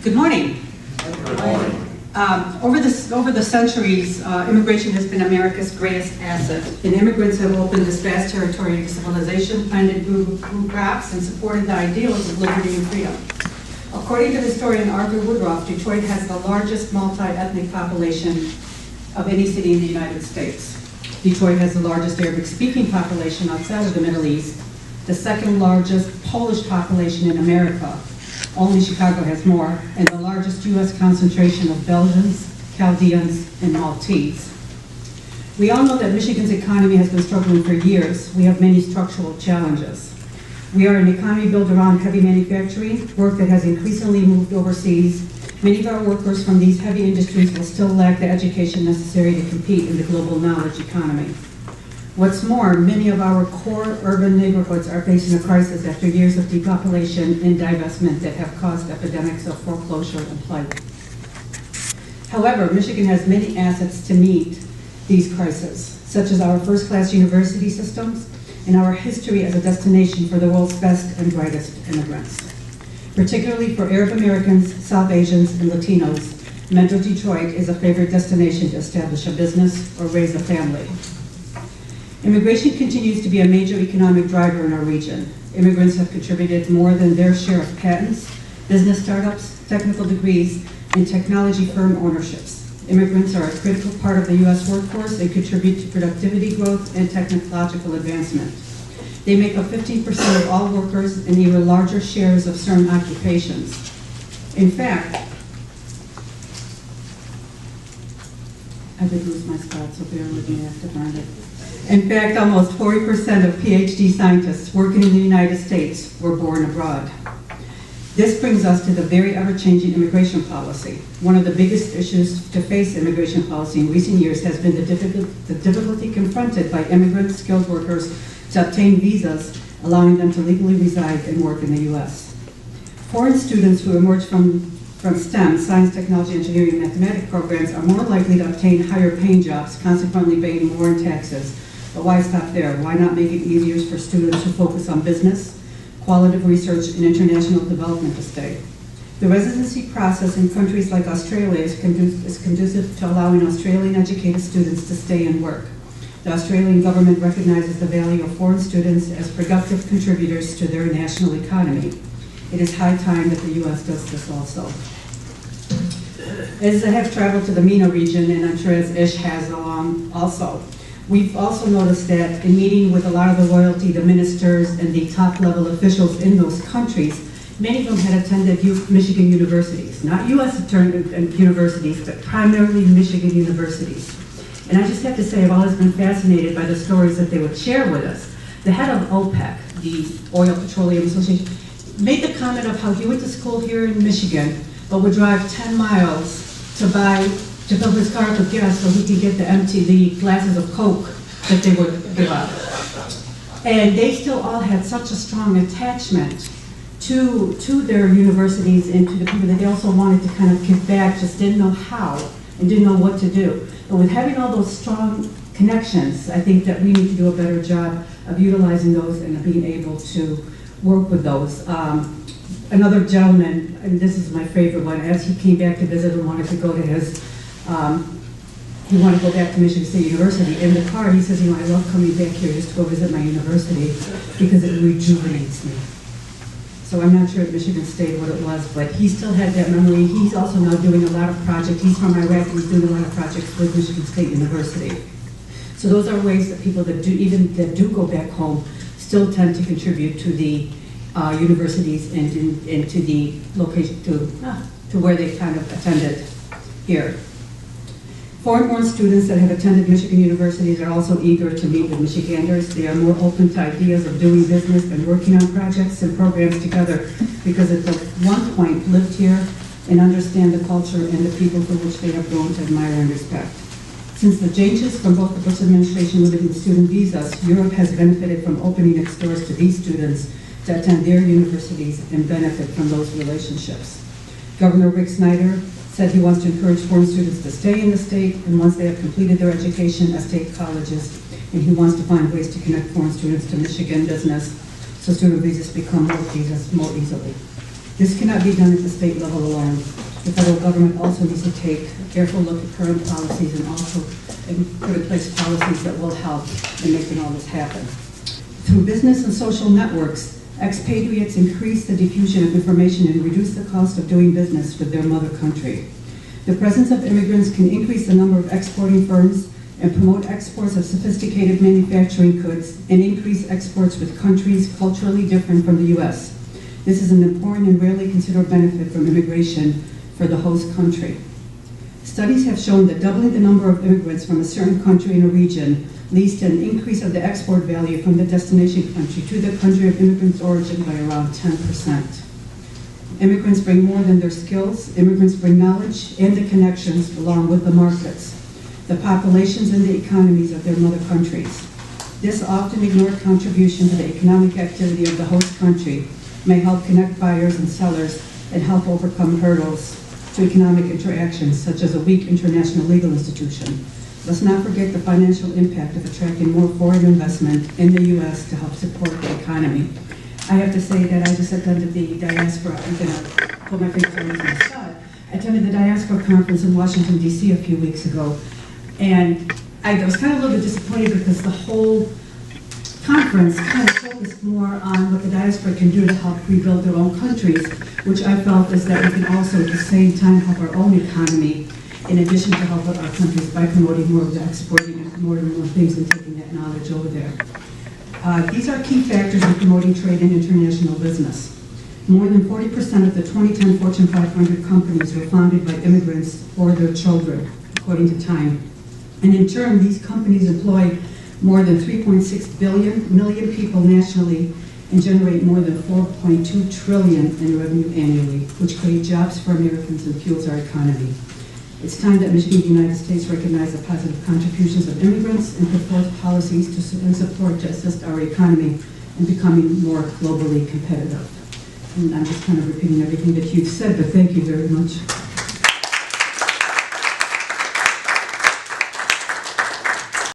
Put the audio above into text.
Good morning. Good morning. Over the centuries, immigration has been America's greatest asset, and immigrants have opened this vast territory to civilization, planted grew crops, and supported the ideals of liberty and freedom. According to historian Arthur Woodruff, Detroit has the largest multi-ethnic population of any city in the United States. Detroit has the largest Arabic-speaking population outside of the Middle East, the second largest Polish population in America. Only Chicago has more, and the largest U.S. concentration of Belgians, Chaldeans, and Maltese. We all know that Michigan's economy has been struggling for years. We have many structural challenges. We are an economy built around heavy manufacturing, work that has increasingly moved overseas. Many of our workers from these heavy industries will still lack the education necessary to compete in the global knowledge economy. What's more, many of our core urban neighborhoods are facing a crisis after years of depopulation and divestment that have caused epidemics of foreclosure and plight. However, Michigan has many assets to meet these crises, such as our first-class university systems and our history as a destination for the world's best and brightest immigrants. Particularly for Arab Americans, South Asians, and Latinos, Metro Detroit is a favorite destination to establish a business or raise a family. Immigration continues to be a major economic driver in our region. Immigrants have contributed more than their share of patents, business startups, technical degrees, and technology firm ownerships. Immigrants are a critical part of the U.S. workforce and contribute to productivity growth and technological advancement. They make up 15% of all workers and even larger shares of certain occupations. In fact, I did lose my spot, so bear with me, I have to find it. In fact, almost 40% of PhD scientists working in the United States were born abroad. This brings us to the very ever-changing immigration policy. One of the biggest issues to face immigration policy in recent years has been the difficulty confronted by immigrant skilled workers to obtain visas, allowing them to legally reside and work in the U.S. Foreign students who emerge from STEM, science, technology, engineering, and mathematics programs are more likely to obtain higher paying jobs, consequently paying more in taxes. But why stop there? Why not make it easier for students who focus on business, qualitative research, and international development to stay? The residency process in countries like Australia is conducive to allowing Australian educated students to stay and work. The Australian government recognizes the value of foreign students as productive contributors to their national economy. It is high time that the U.S. does this also. As I have traveled to the MENA region, and I'm sure as Ish has also, we've also noticed that in meeting with a lot of the royalty, the ministers, and the top-level officials in those countries, many of them had attended Michigan universities, not U.S. universities, but primarily Michigan universities. And I just have to say, I've always been fascinated by the stories that they would share with us. The head of OPEC, the Oil Petroleum Association, made the comment of how he went to school here in Michigan, but would drive 10 miles to fill his car with gas so he could get the glasses of Coke that they would give out. And they still all had such a strong attachment to their universities and to the people that they also wanted to kind of give back, just didn't know how and didn't know what to do. But with having all those strong connections, I think that we need to do a better job of utilizing those and being able to work with those. Another gentleman, and this is my favorite one, as he came back to visit and wanted to go to his, he wanted to go back to Michigan State University. In the car, he says, I love coming back here just to go visit my university because it rejuvenates me. So I'm not sure at Michigan State what it was, but he still had that memory. He's also now doing a lot of projects. He's from Iraq, and he's doing a lot of projects with Michigan State University. So those are ways that people that do go back home still tend to contribute to the universities and to the location, to where they kind of attended here. Foreign-born students that have attended Michigan universities are also eager to meet with Michiganders. They are more open to ideas of doing business and working on projects and programs together because at one point lived here and understand the culture and the people for which they have grown to admire and respect. Since the changes from both the Bush administration limiting student visas, Europe has benefited from opening its doors to these students to attend their universities and benefit from those relationships. Governor Rick Snyder said he wants to encourage foreign students to stay in the state, and once they have completed their education at state colleges, and he wants to find ways to connect foreign students to Michigan business so student visas become more visas more easily. This cannot be done at the state level alone. The federal government also needs to take a careful look at current policies and also put in place policies that will help in making all this happen. Through business and social networks, expatriates increase the diffusion of information and reduce the cost of doing business with their mother country. The presence of immigrants can increase the number of exporting firms and promote exports of sophisticated manufacturing goods and increase exports with countries culturally different from the U.S. This is an important and rarely considered benefit from immigration for the host country. Studies have shown that doubling the number of immigrants from a certain country in a region leads to an increase of the export value from the destination country to the country of immigrant's origin by around 10%. Immigrants bring more than their skills. Immigrants bring knowledge and the connections along with the markets, the populations and the economies of their mother countries. This often ignored contribution to the economic activity of the host country may help connect buyers and sellers and help overcome hurdles to economic interactions, such as a weak international legal institution. Let's not forget the financial impact of attracting more foreign investment in the U.S. to help support the economy. I have to say that I just attended the diaspora. I'm going to pull my fingers on the spot. I attended the diaspora conference in Washington, D.C. a few weeks ago, and I was kind of a little bit disappointed because the whole conference kind of focused more on what the diaspora can do to help rebuild their own countries, which I felt is that we can also at the same time help our own economy in addition to help our countries by promoting more of the exporting more and more things and taking that knowledge over there. These are key factors in promoting trade and international business. More than 40% of the 2010 Fortune 500 companies were founded by immigrants or their children, according to Time. And in turn, these companies employ more than 3.6 million people nationally and generate more than 4.2 trillion in revenue annually, which create jobs for Americans and fuels our economy. It's time that Michigan, the United States, recognize the positive contributions of immigrants and put forth policies and support to assist our economy in becoming more globally competitive. And I'm just kind of repeating everything that you've said, but thank you very much.